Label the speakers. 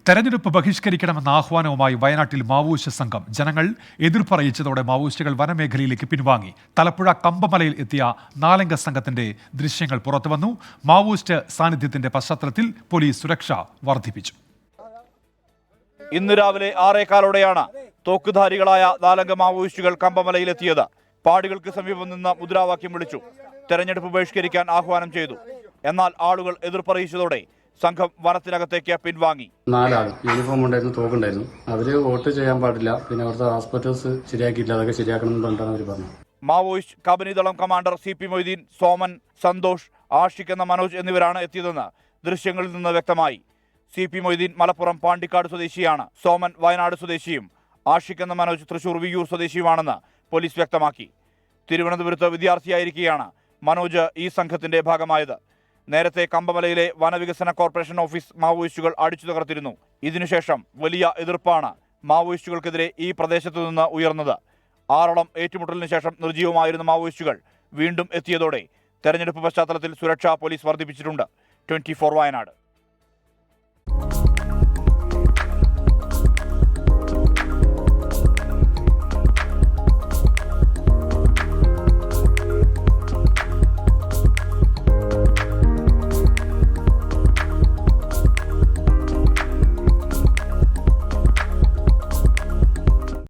Speaker 1: തെരഞ്ഞെടുപ്പ് ബഹിഷ്കരിക്കണമെന്ന ആഹ്വാനവുമായി വയനാട്ടിൽ മാവോയിസ്റ്റ് സംഘം ജനങ്ങൾ എതിർപ്പറിയിച്ചതോടെ മാവോയിസ്റ്റുകൾ വനമേഖലയിലേക്ക് പിൻവാങ്ങി. തലപ്പുഴ കമ്പമലയിൽ എത്തിയ 4 സംഘത്തിന്റെ ദൃശ്യങ്ങൾ പുറത്തുവന്നു. മാവോയിസ്റ്റ് സാന്നിധ്യത്തിന്റെ പശ്ചാത്തലത്തിൽ പോലീസ് സുരക്ഷ വർദ്ധിപ്പിച്ചു.
Speaker 2: ഇന്ന് രാവിലെ 6:15ഓടെയാണ് തോക്കുധാരികളായ 4 മാവോയിസ്റ്റുകൾ കമ്പമലയിലെത്തിയത്. പാടികൾക്ക് സമീപം നിന്ന് മുദ്രാവാക്യം വിളിച്ചു. തെരഞ്ഞെടുപ്പ് ബഹിഷ്കരിക്കാൻ ആഹ്വാനം ചെയ്തു. എന്നാൽ ആളുകൾ എതിർപ്പറിയിച്ചതോടെ സംഘം വനത്തിനകത്തേക്ക് പിൻവാങ്ങി.
Speaker 3: 4 ആൾ യൂണിഫോം ഉണ്ടായിരുന്നു, തോക്കുണ്ടായിരുന്നു. അവര് വോട്ട് ചെയ്യാൻ പാടില്ല, പിന്നെ അവിടുത്തെ ഹോസ്പിറ്റൽസ് ശരിയാക്കിയില്ല, അതൊക്കെ ശരിയാക്കണം പറഞ്ഞാണ് അവർ പറഞ്ഞത്.
Speaker 2: Maoist Kabanidalam commander CP Moideen, Soman, Santhosh, Ashiq എന്ന മനോജ് എന്നിവരാണ് എത്തിയതെന്ന് ദൃശ്യങ്ങളിൽ നിന്ന് വ്യക്തമായി. CP മൊയ്തീൻ മലപ്പുറം പാണ്ടിക്കാട് സ്വദേശിയാണ്. സോമൻ വയനാട് സ്വദേശിയും ആഷിഖ് എന്ന മനോജ് തൃശൂർ വിയ്യൂർ സ്വദേശിയുമാണെന്ന് പോലീസ് വ്യക്തമാക്കി. തിരുവനന്തപുരത്ത് വിദ്യാർത്ഥിയായിരിക്കെയാണ് മനോജ് ഈ സംഘത്തിന്റെ ഭാഗമായത്. നേരത്തെ കമ്പമലയിലെ വനവികസന കോർപ്പറേഷൻ ഓഫീസ് മാവോയിസ്റ്റുകൾ അടിച്ചു തകർത്തിരുന്നു. ഇതിനുശേഷം വലിയ എതിർപ്പാണ് മാവോയിസ്റ്റുകൾക്കെതിരെ ഈ പ്രദേശത്തു നിന്ന് ഉയർന്നത്. 6 ഏറ്റുമുട്ടലിന് ശേഷം നിർജ്ജീവമായിരുന്ന മാവോയിസ്റ്റുകൾ വീണ്ടും എത്തിയതോടെ തെരഞ്ഞെടുപ്പ് പശ്ചാത്തലത്തിൽ സുരക്ഷ പോലീസ് വർദ്ധിപ്പിച്ചിട്ടുണ്ട്. 24 വയനാട്.